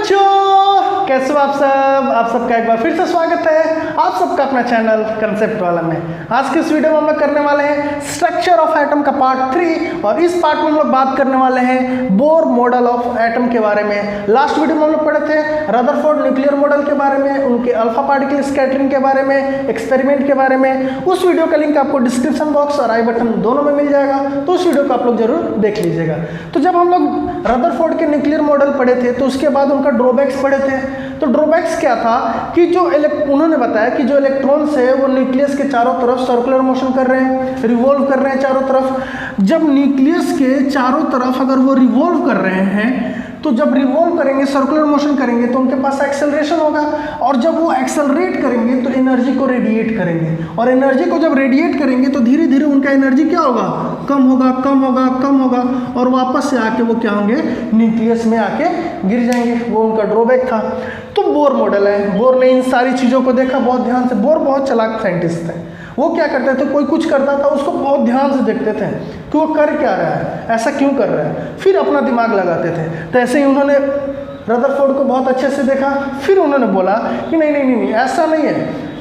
बच्चों, कैसे हो आप सबका एक बार फिर से स्वागत है आप सबका अपना चैनल कंसेप्ट वाला में। आज के इस वीडियो में हम लोग करने वाले हैं स्ट्रक्चर ऑफ एटम का पार्ट 3 और इस पार्ट में हम लोग बात करने वाले हैं बोर मॉडल ऑफ एटम के बारे में। लास्ट वीडियो में हम लोग पढ़े थे रदरफोर्ड न्यूक्लियर मॉडल के बारे में, उनके अल्फा पार्टिकल स्कैटरिंग के बारे में, एक्सपेरिमेंट के बारे में। उस वीडियो का लिंक आपको डिस्क्रिप्शन बॉक्स और आई बटन दोनों में मिल जाएगा, तो उस वीडियो को आप लोग जरूर देख लीजिएगा। तो जब हम लोग रदरफोर्ड के न्यूक्लियर मॉडल पढ़े थे तो उसके बाद उनका ड्रॉबैक्स पढ़े थे। तो ड्रॉबैक्स क्या था कि जो उन्होंने बताया कि जो इलेक्ट्रॉन्स है वो न्यूक्लियस के चारों तरफ सर्कुलर मोशन कर रहे हैं, रिवॉल्व कर रहे हैं चारों तरफ। जब न्यूक्लियस के चारों तरफ अगर वो रिवॉल्व कर रहे हैं तो जब रिवॉल्व करेंगे, सर्कुलर मोशन करेंगे तो उनके पास एक्सेलरेशन होगा, और जब वो एक्सेलरेट करेंगे तो एनर्जी को रेडिएट करेंगे, और एनर्जी को जब रेडिएट करेंगे तो धीरे धीरे उनका एनर्जी क्या होगा, कम होगा कम होगा कम होगा, और वापस से आके वो क्या होंगे, न्यूक्लियस में आके गिर जाएंगे। वो उनका ड्रॉबैक था। तो बोर मॉडल है, बोर ने इन सारी चीज़ों को देखा बहुत ध्यान से। बोर बहुत चालाक साइंटिस्ट थे। वो क्या करते थे, कोई कुछ करता था उसको बहुत ध्यान से देखते थे कि वो कर क्या रहा है, ऐसा क्यों कर रहा है, फिर अपना दिमाग लगाते थे। तो ऐसे ही उन्होंने रदरफोर्ड को बहुत अच्छे से देखा, फिर उन्होंने बोला कि नहीं नहीं नहीं, नहीं ऐसा नहीं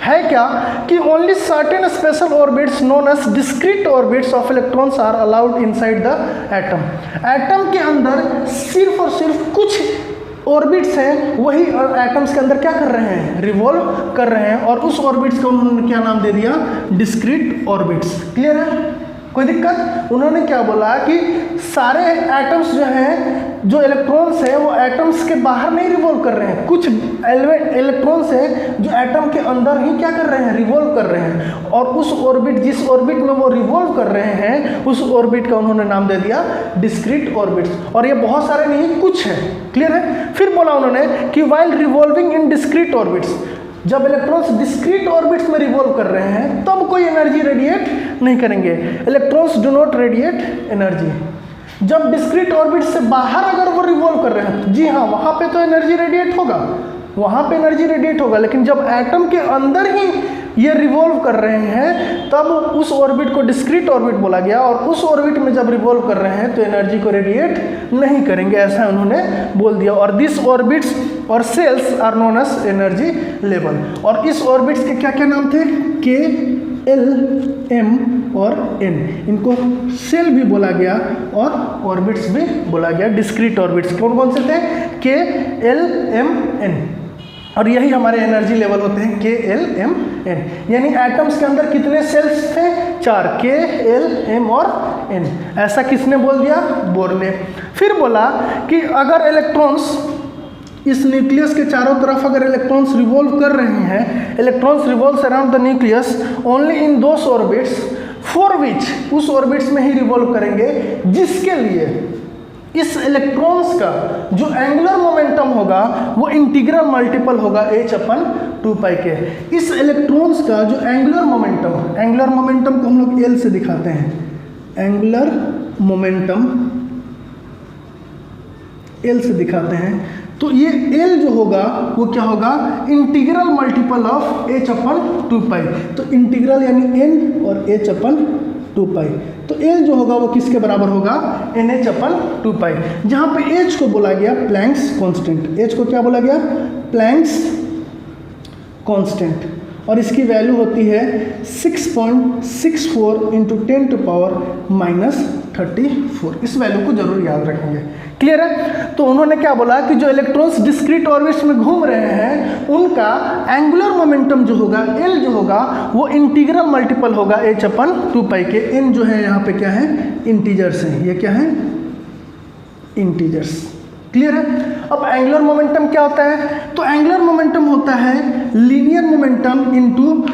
है क्या कि only certain special orbits known as discrete orbits of electrons are allowed inside the atom. Atom के अंदर सिर्फ और सिर्फ कुछ ऑर्बिट्स हैं, वही एटम्स के अंदर क्या कर रहे हैं, रिवॉल्व कर रहे हैं, और उस ऑर्बिट्स को उन्होंने क्या नाम दे दिया, डिस्क्रीट ऑर्बिट्स। क्लियर है, कोई दिक्कत? उन्होंने क्या बोला कि सारे एटम्स जो हैं, जो इलेक्ट्रॉन्स हैं वो एटम्स के बाहर नहीं रिवॉल्व कर रहे हैं, कुछ इलेक्ट्रॉन्स हैं जो एटम के अंदर ही क्या कर रहे हैं, रिवॉल्व कर रहे हैं, और उस ऑर्बिट, जिस ऑर्बिट में वो रिवॉल्व कर रहे हैं, उस ऑर्बिट का उन्होंने नाम दे दिया डिस्क्रीट ऑर्बिट्स। और ये बहुत सारे नहीं, कुछ है। क्लियर है? फिर बोला उन्होंने कि वाइल रिवॉल्विंग इन डिस्क्रीट ऑर्बिट्स, जब इलेक्ट्रॉन्स डिस्क्रीट ऑर्बिट्स में रिवॉल्व कर रहे हैं तब कोई एनर्जी रेडिएट नहीं करेंगे। Electrons do not radiate energy. जब डिस्क्रीट ऑर्बिट से बाहर अगर वो रिवॉल्व कर रहे हैं, जी हाँ, वहाँ पे तो एनर्जी रेडिएट होगा, वहाँ पे एनर्जी रेडिएट होगा, लेकिन जब एटम के अंदर ही ये रिवॉल्व कर रहे हैं तब उस ऑर्बिट को डिस्क्रीट ऑर्बिट बोला गया, और उस ऑर्बिट में जब रिवॉल्व कर रहे हैं तो एनर्जी को रेडिएट नहीं करेंगे, ऐसा उन्होंने बोल दिया। और दिस ऑर्बिट्स और shells are known as energy level. और इस ऑर्बिट्स के क्या क्या नाम थे, के, एल, एम और एन। इनको सेल भी बोला गया और ऑर्बिट्स भी बोला गया। डिस्क्रीट ऑर्बिट्स कौन कौन से थे, के, एल, एम, एन, और यही हमारे एनर्जी लेवल होते हैं, के, एल, एम, एन। यानी एटम्स के अंदर कितने सेल्स थे, 4, के, एल, एम और एन। ऐसा किसने बोल दिया, बोर ने। फिर बोला कि अगर इलेक्ट्रॉन्स इस न्यूक्लियस के चारों तरफ अगर इलेक्ट्रॉन्स रिवॉल्व कर रहे हैं, electrons revolves around the nucleus only in those orbits for which, उस ऑर्बिट्स में ही रिवॉल्व करेंगे जिसके लिए इस इलेक्ट्रॉन्स का जो एंगुलर मोमेंटम होगा वो इंटीग्रल मल्टीपल होगा h/2π के। इस इलेक्ट्रॉन्स का जो एंगुलर मोमेंटम को हम लोग L से दिखाते हैं, एंगुलर मोमेंटम L से दिखाते हैं। तो ये L जो होगा वो क्या होगा, इंटीग्रल मल्टीपल ऑफ h/2π। तो इंटीग्रल यानी n और h/2π, तो L जो होगा वो किसके बराबर होगा, NH/2π, जहाँ पे H को बोला गया प्लैंक्स कांस्टेंट। H को क्या बोला गया, प्लैंक्स कांस्टेंट, और इसकी वैल्यू होती है 6.64 × 10⁻34। इस वैल्यू को जरूर याद रखेंगे। क्लियर है? तो उन्होंने क्या बोला कि जो इलेक्ट्रॉन्स डिस्क्रीट ऑर्बिट्स में घूम रहे हैं उनका एंगुलर मोमेंटम जो होगा, L जो होगा, वो इंटीग्रल मल्टीपल होगा h/2π के। n जो है यहाँ पे क्या है, इंटीजर्स हैं, ये क्या है, इंटीजर्स। क्लियर है? अब एंगुलर मोमेंटम क्या होता है, तो एंगुलर मोमेंटम होता है linear momentum into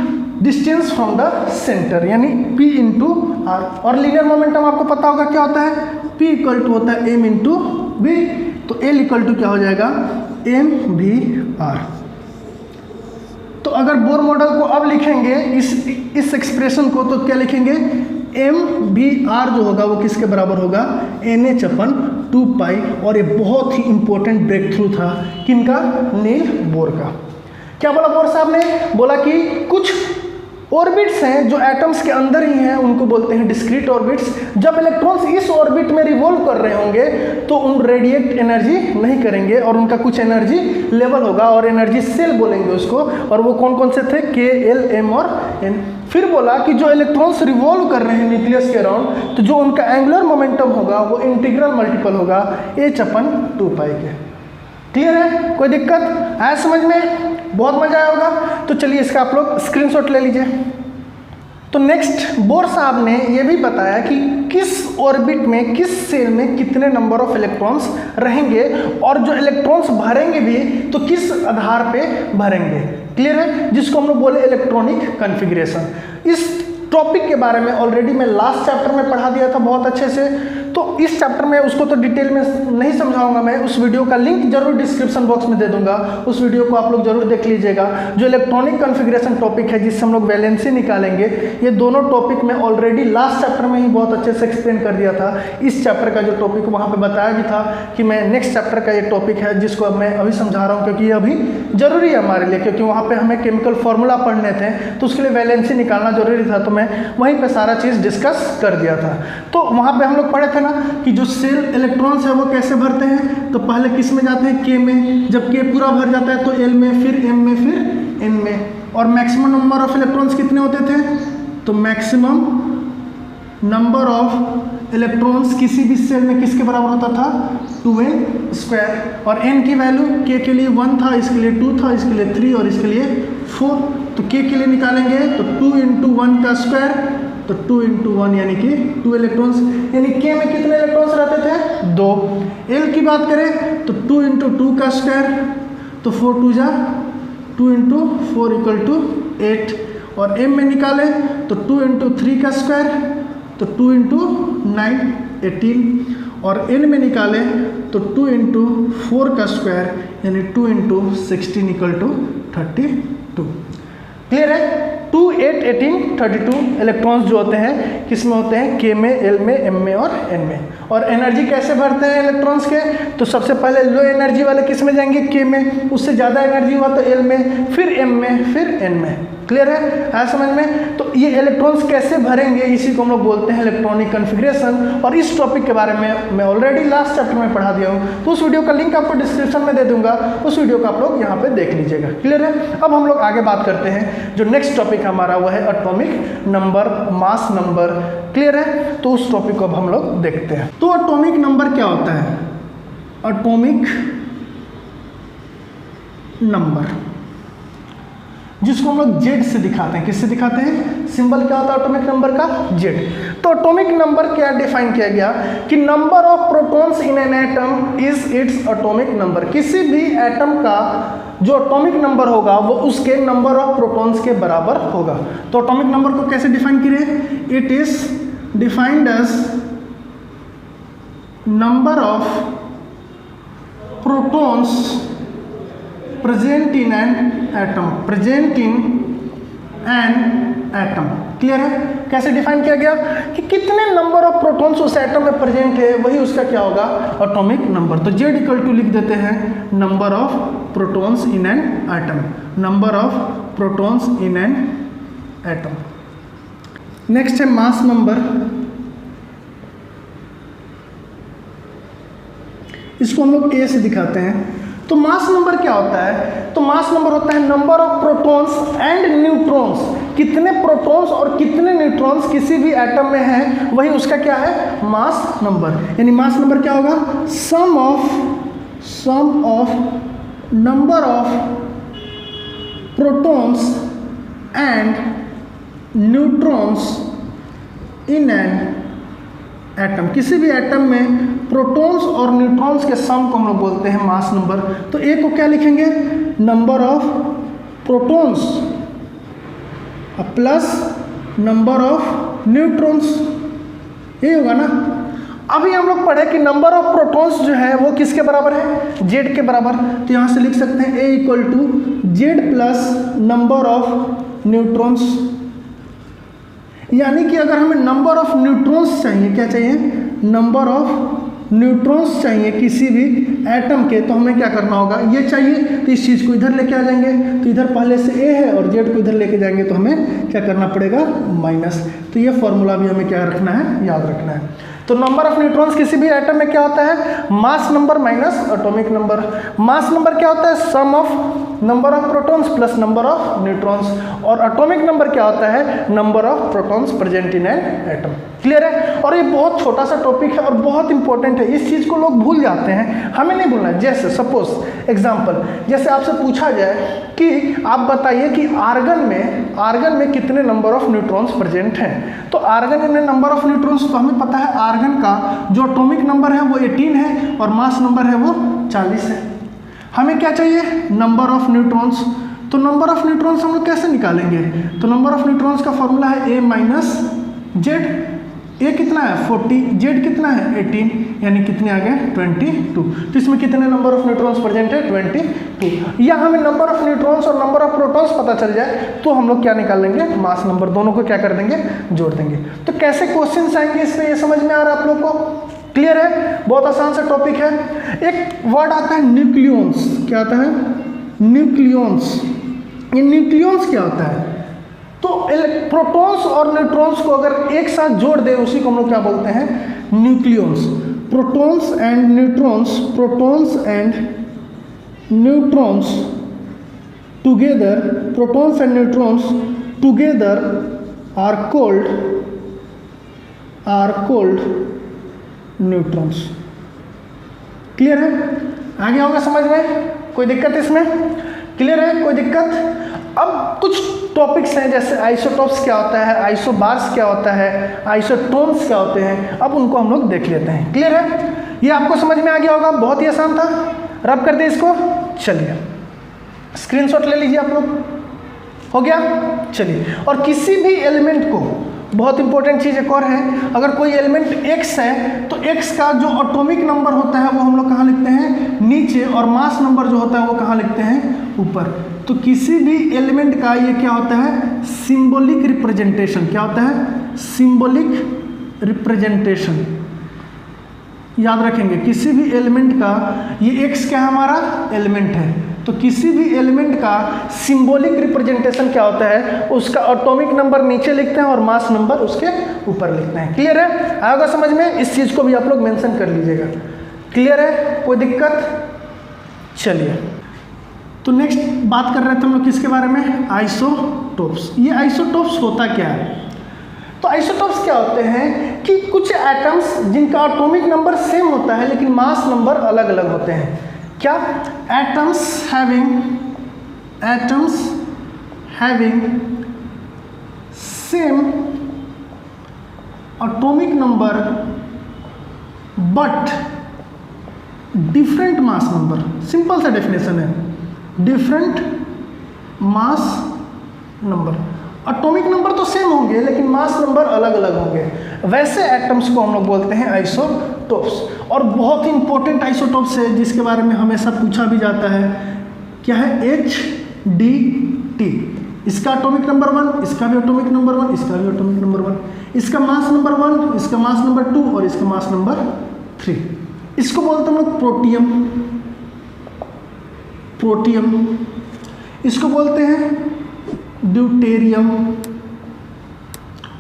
distance from the centre, यानी p × r। और लीनियर मोमेंटम आपको पता होगा क्या होता है, p = होता है m × v, तो L = क्या हो जाएगा, mvr। तो अगर बोर मॉडल को अब लिखेंगे इस एक्सप्रेशन को, तो क्या लिखेंगे, mvr जो होगा वो किसके बराबर होगा, NH/2π। और ये बहुत ही इंपॉर्टेंट ब्रेक थ्रू था किनका, नील बोर का। क्या बोला बोर साहब ने, बोला कि कुछ ऑर्बिट्स हैं जो एटम्स के अंदर ही हैं, उनको बोलते हैं डिस्क्रीट ऑर्बिट्स। जब इलेक्ट्रॉन्स इस ऑर्बिट में रिवॉल्व कर रहे होंगे तो उन रेडिएट एनर्जी नहीं करेंगे और उनका कुछ एनर्जी लेवल होगा और एनर्जी सेल बोलेंगे उसको। और वो कौन कौन से थे? K, L, M और N। फिर बोला कि जो इलेक्ट्रॉन्स रिवॉल्व कर रहे हैं न्यूक्लियस के अराउंड, तो जो उनका एंगुलर मोमेंटम होगा वो इंटीग्रल मल्टीपल होगा h/2π के। क्लियर है? कोई दिक्कत है समझ में? बहुत मजा आया होगा। तो चलिए इसका आप लोग स्क्रीनशॉट ले लीजिए। तो नेक्स्ट बोर साहब ने ये भी बताया कि किस ऑर्बिट में, किस सेल में कितने नंबर ऑफ इलेक्ट्रॉन्स रहेंगे और जो इलेक्ट्रॉन्स भरेंगे भी तो किस आधार पे भरेंगे। क्लियर है? जिसको हम लोग बोले इलेक्ट्रॉनिक कॉन्फ़िगरेशन। इस टॉपिक के बारे में ऑलरेडी मैं लास्ट चैप्टर में पढ़ा दिया था बहुत अच्छे से, तो इस चैप्टर में उसको तो डिटेल में नहीं समझाऊंगा मैं। उस वीडियो का लिंक जरूर डिस्क्रिप्शन बॉक्स में दे दूंगा, उस वीडियो को आप लोग जरूर देख लीजिएगा। जो इलेक्ट्रॉनिक कॉन्फ़िगरेशन टॉपिक है जिससे हम लोग वैलेंसी निकालेंगे, ये दोनों टॉपिक में ऑलरेडी लास्ट चैप्टर में ही बहुत अच्छे से एक्सप्लेन कर दिया था। इस चैप्टर का जो टॉपिक वहाँ पर बताया भी था कि मैं नेक्स्ट चैप्टर का ये टॉपिक है जिसको अब मैं अभी समझा रहा हूँ, क्योंकि ये अभी जरूरी है हमारे लिए, क्योंकि वहाँ पर हमें केमिकल फॉर्मूला पढ़ने थे तो उसके लिए वैलेंसी निकालना जरूरी था। तो मैं वहीं पे सारा चीज़ डिस्कस कर दिया था। तो वहाँ पे हम लोग पढ़े थे ना कि जो सेल इलेक्ट्रॉन्स है वो कैसे भरते हैं। तो पहले किस में जाते हैं? K में। जब K पूरा भर जाता है तो L में, फिर M में, फिर N में। और मैक्सिमम नंबर ऑफ इलेक्ट्रॉन्स कितने होते थे? तो मैक्सिमम नंबर ऑफ इलेक्ट्रॉन्स किसी भी सेल में किसके बराबर होता था? 2n²। और n की वैल्यू K के लिए 1 था, इसके लिए 2 था, इसके लिए 3 और इसके लिए 4। तो K के लिए निकालेंगे तो 2 × 1 का स्क्वायर, तो 2 × 1 यानी कि 2 इलेक्ट्रॉन्स। यानी K में कितने इलेक्ट्रॉन्स रहते थे? 2। L की बात करें तो 2 × 2 का स्क्वायर, तो 4 2 जा 2 × 4 = 8। और M में निकाले तो 2 × 3 का स्क्वायर, तो 2 × 9 18। और N में निकाले तो 2 × 4 का स्क्वायर यानी 2 × 16 = 32। क्लियर है? 2 8 18 32 इलेक्ट्रॉन्स जो होते हैं किस में होते हैं? K में, L में, M में और N में। और एनर्जी कैसे भरते हैं इलेक्ट्रॉन्स के? तो सबसे पहले लो एनर्जी वाले किस में जाएंगे? K में। उससे ज़्यादा एनर्जी हुआ तो L में, फिर M में, फिर N में। क्लियर है? आया समझ में? तो ये इलेक्ट्रॉन्स कैसे भरेंगे इसी को हम लोग बोलते हैं इलेक्ट्रॉनिक कॉन्फ़िगरेशन। और इस टॉपिक के बारे में मैं ऑलरेडी लास्ट चैप्टर में पढ़ा दिया हूँ, तो उस वीडियो का लिंक आपको डिस्क्रिप्शन में दे दूंगा, उस वीडियो को आप लोग यहाँ पे देख लीजिएगा। क्लियर है? अब हम लोग आगे बात करते हैं। जो नेक्स्ट टॉपिक हमारा वो है atomic number, mass number. Clear है? तो उस टॉपिक को अब हम लोग देखते हैं। तो एटॉमिक नंबर क्या होता है? एटॉमिक नंबर जिसको हम लोग Z से दिखाते हैं। किससे दिखाते हैं? सिंबल क्या होता है एटॉमिक नंबर का? Z। तो एटॉमिक नंबर क्या डिफाइन किया गया कि number of protons in an atom is its atomic number. किसी भी एटम का जो एटॉमिक नंबर होगा वो उसके नंबर ऑफ प्रोटॉन्स के बराबर होगा। तो एटॉमिक नंबर को कैसे डिफाइन करें? It is defined as number of protons present in an atom, present in an atom. Clear है? कैसे डिफाइन किया गया कि कितने नंबर ऑफ प्रोटॉन्स उस एटम में प्रेजेंट है, वही उसका क्या होगा? Atomic number. तो Z = लिख देते हैं number of protons in an atom, number of protons in an atom. Next है मास नंबर। इसको हम लोग A से दिखाते हैं। तो मास नंबर क्या होता है? तो मास नंबर होता है number of protons and neutrons. कितने प्रोटॉन्स और कितने न्यूट्रॉन्स किसी भी एटम में हैं, वही उसका क्या है? Mass number. यानी मास नंबर क्या होगा? Sum of number of protons and neutrons in an atom. किसी भी एटम में प्रोटॉन्स और न्यूट्रॉन्स के सम को हम लोग बोलते हैं मास नंबर। तो ए को क्या लिखेंगे? Number of protons plus number of neutrons, ये होगा ना। अभी हम लोग पढ़े कि नंबर ऑफ प्रोटॉन्स जो है वो किसके बराबर है? Z के बराबर। तो यहाँ से लिख सकते हैं A = Z plus number of neutrons. यानी कि अगर हमें नंबर ऑफ न्यूट्रॉन्स चाहिए, क्या चाहिए? नंबर ऑफ न्यूट्रॉन्स चाहिए किसी भी एटम के, तो हमें क्या करना होगा, ये चाहिए तो इस चीज़ को इधर लेके आ जाएंगे, तो इधर पहले से ए है और जेड को इधर लेके जाएंगे तो हमें क्या करना पड़ेगा, माइनस। तो ये फॉर्मूला भी हमें क्या रखना है, याद रखना है। तो नंबर ऑफ न्यूट्रॉन्स किसी भी एटम में क्या होता है, mass number minus atomic number. Mass number क्या होता है, sum of number of protons plus number of neutrons, और एटॉमिक नंबर क्या होता है, number of protons present in an atom. Clear है। और ये बहुत छोटा सा टॉपिक है और बहुत इंपॉर्टेंट है, इस चीज़ को लोग भूल जाते हैं, हमें नहीं भूलना है। जैसे सपोज एग्जाम्पल, जैसे आपसे पूछा जाए कि आप बताइए कि आर्गन में कितने नंबर ऑफ न्यूट्रॉन्स प्रेजेंट हैं, तो आर्गन में नंबर ऑफ न्यूट्रॉन्स, तो हमें पता है आर्गन का जो एटॉमिक नंबर है वो 18 है और मास नंबर है वो 40 है। हमें क्या चाहिए, नंबर ऑफ न्यूट्रॉन्स। तो नंबर ऑफ न्यूट्रॉन्स हम लोग कैसे निकालेंगे, तो नंबर ऑफ न्यूट्रॉन्स का फॉर्मूला है ए माइनस जेड। ए कितना है 40, जेड कितना है 18, यानी कितने आ गए 22। तो इसमें कितने नंबर ऑफ न्यूट्रॉन्स प्रेजेंट है 22। या हमें नंबर ऑफ न्यूट्रॉन्स और नंबर ऑफ प्रोटॉन्स पता चल जाए तो हम लोग क्या निकाल लेंगे, मास नंबर, दोनों को क्या कर देंगे, जोड़ देंगे। तो कैसे क्वेश्चन आएंगे इसमें, ये समझ में आ रहा है आप लोग को, क्लियर है, बहुत आसान सा टॉपिक है। एक वर्ड आता है न्यूक्लियॉन्स, क्या आता है, न्यूक्लियॉन्स। ये न्यूक्लियॉन्स क्या होता है, तो प्रोटॉन्स और न्यूट्रॉन्स को अगर एक साथ जोड़ दे उसी को हम लोग क्या बोलते हैं, nucleons. Protons and neutrons, protons and neutrons together, protons and neutrons together are called neutrons. Clear है, आगे होगा समझ में, कोई दिक्कत इसमें, क्लियर है, कोई दिक्कत। अब कुछ टॉपिक्स हैं जैसे आइसोटॉप्स क्या होता है, आइसोबार्स क्या होता है, आइसोटोन्स क्या होते हैं, अब उनको हम लोग देख लेते हैं। क्लियर है, ये आपको समझ में आ गया होगा, बहुत ही आसान था। रब कर दे इसको, चलिए स्क्रीनशॉट ले लीजिए आप लोग, हो गया। चलिए, और किसी भी एलिमेंट को, बहुत इंपॉर्टेंट चीज़ एक और है, अगर कोई एलिमेंट x है तो x का जो एटॉमिक नंबर होता है वो हम लोग कहाँ लिखते हैं, नीचे, और मास नंबर जो होता है वो कहाँ लिखते हैं, ऊपर। तो किसी भी एलिमेंट का ये क्या होता है, सिंबॉलिक रिप्रेजेंटेशन। क्या होता है, सिंबॉलिक रिप्रेजेंटेशन। याद रखेंगे, किसी भी एलिमेंट का, ये x क्या है, हमारा एलिमेंट है, तो किसी भी एलिमेंट का सिंबॉलिक रिप्रेजेंटेशन क्या होता है, उसका एटॉमिक नंबर नीचे लिखते हैं और मास नंबर उसके ऊपर लिखते हैं। क्लियर है, आएगा समझ में, इस चीज़ को भी आप लोग मेंशन कर लीजिएगा। क्लियर है, कोई दिक्कत। चलिए, तो नेक्स्ट बात कर रहे थे हम लोग किसके बारे में, आइसोटोप्स। ये आइसोटोप्स होता क्या है, तो आइसोटोप्स क्या होते हैं कि कुछ एटम्स जिनका एटॉमिक नंबर सेम होता है लेकिन मास नंबर अलग अलग होते हैं। क्या, atoms having same atomic number but different mass number. Simple सा डेफिनेशन है, different mass number. Atomic number तो सेम होंगे लेकिन मास नंबर अलग अलग होंगे, वैसे एटम्स को हम लोग बोलते हैं आइसोटोप्स। और बहुत ही इंपॉर्टेंट आइसोटोप्स है जिसके बारे में हमेशा पूछा भी जाता है, क्या है, HDT। इसका एटॉमिक नंबर 1, इसका भी एटॉमिक नंबर 1, इसका भी एटॉमिक नंबर 1, इसका मास नंबर 1, इसका मास नंबर 2 और इसका मास नंबर 3। इसको बोलते हैं हम लोग प्रोटियम, इसको बोलते हैं ड्यूटेरियम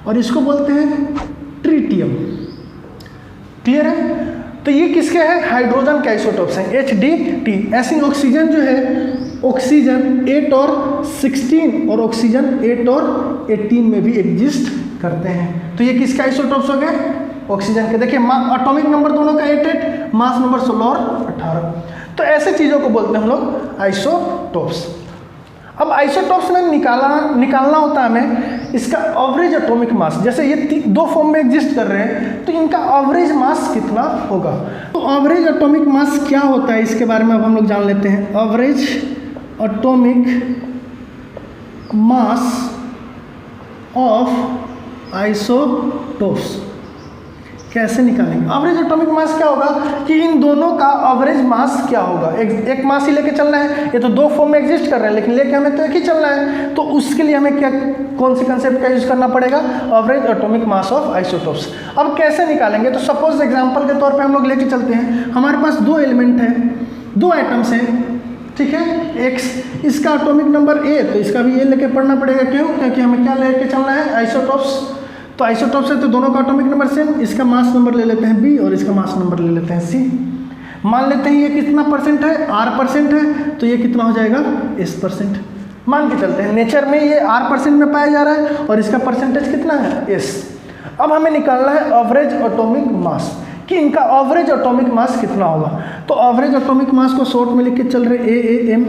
और इसको बोलते हैं ट्रीटियम। क्लियर है, तो ये किसके हैं, हाइड्रोजन के आइसोटोप्स हैं, HDT। ऐसे ऑक्सीजन जो है, ऑक्सीजन 8 और 16 और ऑक्सीजन 8 और 18 में भी एग्जिस्ट करते हैं। तो ये किसके आइसोटोप्स हो गए, ऑक्सीजन के। देखिए एटॉमिक नंबर दोनों का 8, मास नंबर 16 और 18। तो ऐसे चीज़ों को बोलते हैं हम लोग आइसोटोप्स। अब आइसोटोप्स में निकालना होता है हमें इसका एवरेज एटॉमिक मास। जैसे ये दो फॉर्म में एग्जिस्ट कर रहे हैं तो इनका एवरेज मास कितना होगा, तो एवरेज एटॉमिक मास क्या होता है इसके बारे में अब हम लोग जान लेते हैं। Average atomic mass of isotopes. कैसे निकालेंगे? एवरेज एटॉमिक मास क्या होगा कि इन दोनों का एवरेज मास क्या होगा। एक मास ही लेके चलना है, ये तो दो फॉर्म में एग्जिस्ट कर रहे हैं लेकिन लेके हमें तो एक ही चलना है। तो उसके लिए हमें क्या, कौन से कंसेप्ट का यूज करना पड़ेगा? Average atomic mass of isotopes. अब कैसे निकालेंगे? तो सपोज एग्जाम्पल के तौर पर हम लोग लेके चलते हैं, हमारे पास दो एलिमेंट है, दो एटम्स हैं, ठीक है, x, इसका एटॉमिक नंबर A, तो इसका भी A लेके पढ़ना पड़ेगा। क्यों? क्योंकि हमें क्या लेके चलना है? आइसोटोप्स। तो आइसोटोप्स है तो दोनों का एटॉमिक नंबर सेम, इसका मास नंबर ले लेते हैं B और इसका मास नंबर ले लेते हैं C। मान लेते हैं ये कितना परसेंट है? R% है, तो ये कितना हो जाएगा? S%। मान के चलते हैं नेचर में ये R% में पाया जा रहा है और इसका परसेंटेज कितना है? S। अब हमें निकालना है एवरेज एटॉमिक मास कि इनका एवरेज एटॉमिक मास कितना होगा। तो एवरेज एटॉमिक मास को शॉर्ट में लिख के चल रहे AAM।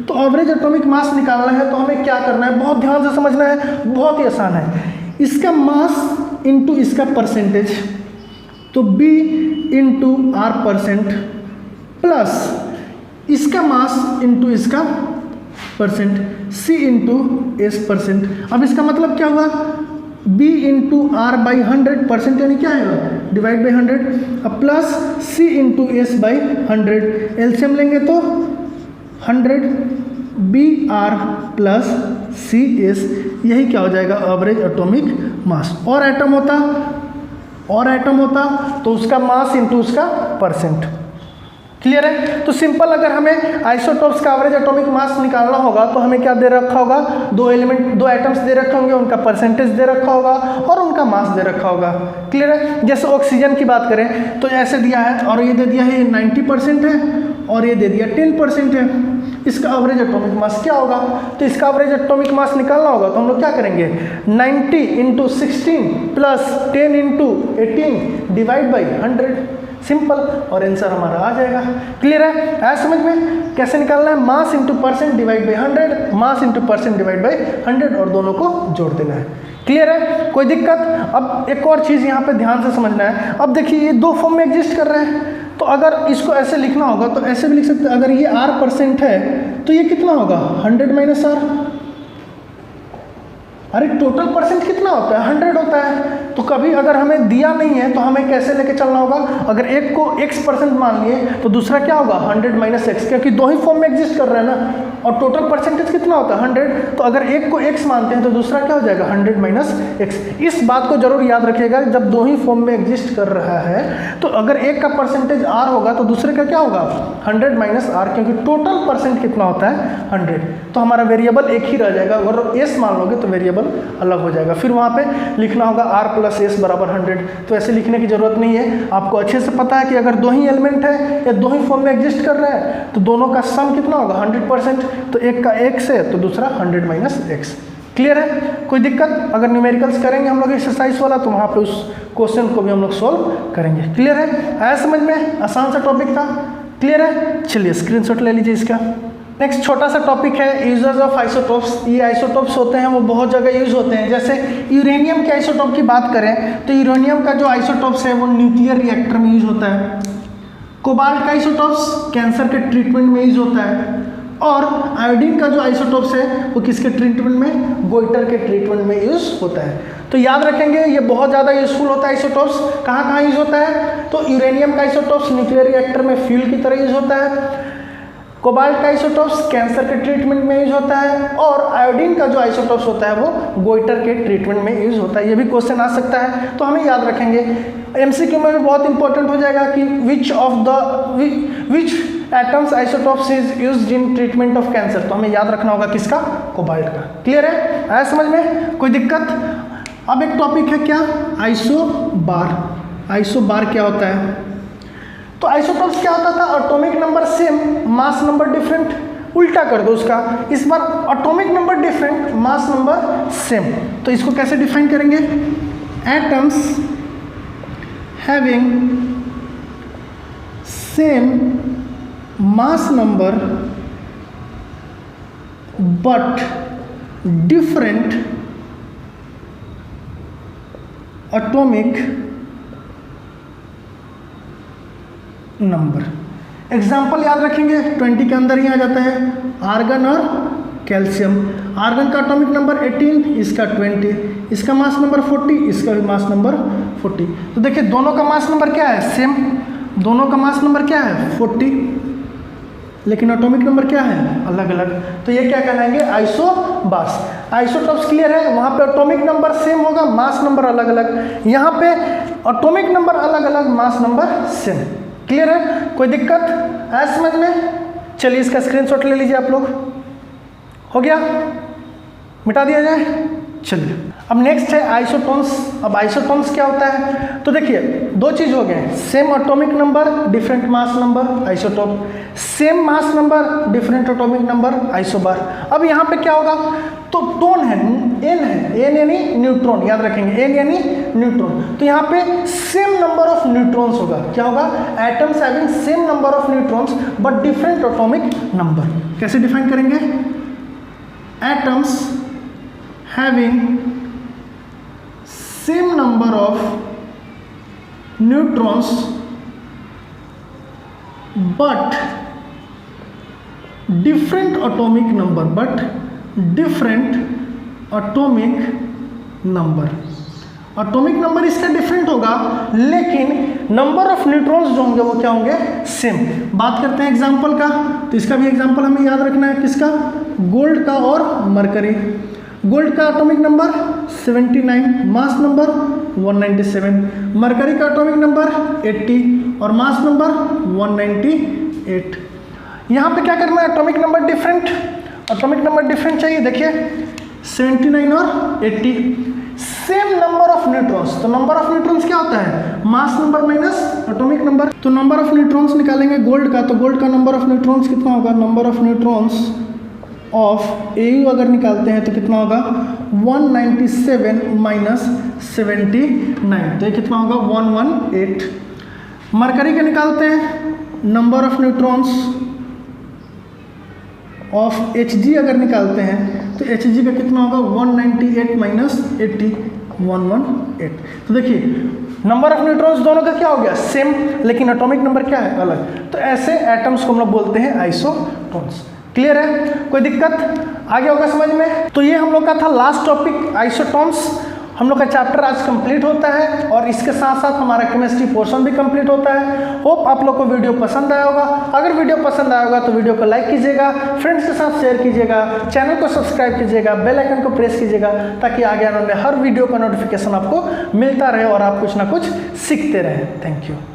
तो एवरेज एटॉमिक मास निकालना है तो हमें क्या करना है? बहुत ध्यान से समझना है, बहुत ही आसान है। इसका मास इंटू इसका परसेंटेज, तो B इंटू R% प्लस इसका मास इंटू इसका परसेंट, C इंटू S%। अब इसका मतलब क्या हुआ? B इंटू R/100%, यानी क्या है? डिवाइड बाई 100, अब plus C into S/100, LCM लेंगे तो 100 BR प्लस CS, यही क्या हो जाएगा? Average atomic mass. और एटम होता तो उसका मास इंटू उसका परसेंट। क्लियर है? तो सिंपल, अगर हमें आइसोटोप्स का एवरेज एटॉमिक मास निकालना होगा तो हमें क्या दे रखा होगा? दो एटम्स दे रखे होंगे, उनका परसेंटेज दे रखा होगा और उनका मास दे रखा होगा। क्लियर है? जैसे ऑक्सीजन की बात करें तो ऐसे दिया है और ये दे दिया है 90% है और ये दे दिया 10% है। इसका एवरेज एटॉमिक मास क्या होगा? तो इसका एवरेज एटॉमिक मास निकालना होगा तो हम लोग क्या करेंगे? 90 into 16 plus 10 into 18 divide by 100, simple, और आंसर हमारा आ जाएगा। क्लियर है? आया समझ में? कैसे निकालना है? Mass into percent divide by 100, mass into percent divide by 100 और दोनों को जोड़ देना है। क्लियर है? कोई दिक्कत? अब एक और चीज़ यहाँ पे ध्यान से समझना है। अब देखिए ये दो फॉर्म में एग्जिस्ट कर रहे हैं, तो अगर इसको ऐसे लिखना होगा तो ऐसे भी लिख सकते हैं। अगर ये R% है तो ये कितना होगा? 100 माइनस R। अरे टोटल परसेंट कितना होता है? 100 होता है। तो कभी अगर हमें दिया नहीं है तो हमें कैसे लेके चलना होगा? अगर एक को x% मान लिए तो दूसरा क्या होगा? 100 माइनस x, क्योंकि दो ही फॉर्म में एग्जिस्ट कर रहे हैं ना, और टोटल परसेंटेज कितना होता है? 100। तो अगर एक को x मानते हैं तो दूसरा क्या हो जाएगा? 100 माइनस x। इस बात को जरूर याद रखिएगा, जब दो ही फॉर्म में एग्जिस्ट कर रहा है तो अगर एक का परसेंटेज R होगा तो दूसरे का क्या होगा? 100 माइनस R, क्योंकि टोटल परसेंट कितना होता है? 100। तो हमारा वेरिएबल एक ही रह जाएगा। अगर s मान लोगे तो वेरिएबल अलग हो जाएगा, फिर वहाँ पे लिखना होगा R प्लस S बराबर 100। तो ऐसे लिखने की जरूरत नहीं है, आपको अच्छे से पता है कि अगर दो ही एलिमेंट है या दो ही फॉर्म में एग्जिस्ट कर रहे हैं तो दोनों का सम कितना होगा? 100%। तो एक का x है तो दूसरा 100 माइनस x। क्लियर है? कोई दिक्कत? अगर न्यूमेरिकल्स करेंगे हम लोग एक्सरसाइज वाला तो वहाँ पे उस क्वेश्चन को भी हम लोग सोल्व करेंगे। क्लियर है? आया समझ में? आसान सा टॉपिक था। क्लियर है? चलिए स्क्रीनशॉट ले लीजिए इसका। नेक्स्ट छोटा सा टॉपिक है यूजर्स ऑफ आइसोटोप्स। ये आइसोटोप्स होते हैं वो बहुत जगह यूज होते हैं। जैसे यूरेनियम के आइसोटोप की बात करें तो यूरेनियम का जो आइसोटोप्स है वो न्यूक्लियर रिएक्टर में यूज होता है। कोबाल्ट का आइसोटोप्स कैंसर के ट्रीटमेंट में यूज होता है। और आयोडीन का जो आइसोटोप्स है वो किसके ट्रीटमेंट में? गोइटर के ट्रीटमेंट में यूज होता है। तो याद रखेंगे ये बहुत ज़्यादा यूजफुल होता है। आइसोटोप्स कहाँ कहाँ यूज होता है? तो यूरेनियम का आइसोटोप्स न्यूक्लियर रिएक्टर में फ्यूल की तरह यूज होता है। कोबाल्ट का आइसोटोप्स कैंसर के ट्रीटमेंट में यूज होता है। और आयोडीन का जो आइसोटोप्स होता है वो गोइटर के ट्रीटमेंट में यूज होता है। ये भी क्वेश्चन आ सकता है, तो हमें याद रखेंगे। एमसीक्यू में भी बहुत इंपॉर्टेंट हो जाएगा कि which atoms isotopes is used in treatment of cancer. तो हमें याद रखना होगा किसका? कोबाल्ट का। क्लियर है? आया समझ में? कोई दिक्कत? अब एक टॉपिक है क्या? आइसोबार। आइसोबार क्या होता है? तो आइसोटोप्स क्या होता था? Atomic number same, mass number different. उल्टा कर दो उसका, इस बार atomic number different, mass number same. तो इसको कैसे डिफाइन करेंगे? Atoms having same mass number but different atomic number. Example याद रखेंगे, 20 के अंदर ही आ जाता है। आर्गन और कैल्शियम। आर्गन का एटॉमिक नंबर 18, इसका 20, इसका मास नंबर 40, इसका भी मास नंबर 40। तो देखिए दोनों का मास नंबर क्या है, सेम, दोनों का मास नंबर क्या है 40, लेकिन एटॉमिक नंबर क्या है अलग अलग। तो ये क्या कहलाएंगे, आइसोबार्स। आइसोटॉप्स क्लियर है, वहाँ पे एटॉमिक नंबर सेम होगा, मास नंबर अलग अलग। यहाँ पे एटॉमिक नंबर अलग अलग, मास नंबर सेम। क्लियर है, कोई दिक्कत है समझ में? चलिए इसका स्क्रीनशॉट ले लीजिए आप लोग। हो गया, मिटा दिया जाए। चलिए अब नेक्स्ट है आइसोटोन्स। अब आइसोटोन्स क्या होता है, तो देखिए दो चीज हो गए, same atomic number different mass number isotope, same mass number different atomic number isobar. अब यहाँ पे क्या होगा, तो टोन है, एन है, एन यानी न्यूट्रॉन, याद रखेंगे एन यानी न्यूट्रॉन। तो यहाँ पे सेम नंबर ऑफ न्यूट्रॉन्स होगा, क्या होगा, atoms having same number of neutrons but different atomic number. कैसे डिफाइन करेंगे, atoms having same number of neutrons but different atomic number, atomic number इसका डिफरेंट होगा लेकिन नंबर ऑफ न्यूट्रॉन्स जो होंगे वो क्या होंगे, सेम। बात करते हैं एग्जांपल का, तो इसका भी एग्जांपल हमें याद रखना है, किसका, गोल्ड का और मरकरी। गोल्ड का atomic number 79, mass number 197, mercury का एटॉमिक नंबर 80 और मास नंबर 198। यहाँ पे क्या करना है, atomic number different, atomic number different चाहिए। देखिए 79 और 80, सेम नंबर ऑफ न्यूट्रॉन्स। तो नंबर ऑफ न्यूट्रॉन्स क्या होता है, mass number minus atomic number. तो नंबर ऑफ न्यूट्रॉन्स निकालेंगे गोल्ड का, तो गोल्ड का नंबर ऑफ न्यूट्रॉन्स कितना होगा, number of neutrons of AU अगर निकालते हैं तो कितना होगा 197 माइनस 79, तो ये कितना होगा 118। मरकरी के निकालते हैं number of neutrons of Hg अगर निकालते हैं तो Hg का कितना होगा 198 माइनस 80, 118। तो देखिए नंबर ऑफ न्यूट्रॉन्स दोनों का क्या हो गया, सेम, लेकिन एटॉमिक नंबर क्या है अलग। तो ऐसे एटम्स को हम लोग बोलते हैं आइसोटोन्स। क्लियर है, कोई दिक्कत आगे होगा समझ में? तो ये हम लोग का था लास्ट टॉपिक आइसोटोन्स। हम लोग का चैप्टर आज कंप्लीट होता है और इसके साथ साथ हमारा केमिस्ट्री पोर्शन भी कंप्लीट होता है। होप आप लोग को वीडियो पसंद आया होगा। अगर वीडियो पसंद आया होगा तो वीडियो को लाइक कीजिएगा, फ्रेंड्स के साथ शेयर कीजिएगा, चैनल को सब्सक्राइब कीजिएगा, बेल आइकन को प्रेस कीजिएगा ताकि आगे आने वाले हर वीडियो का नोटिफिकेशन आपको मिलता रहे और आप कुछ ना कुछ सीखते रहें। Thank you.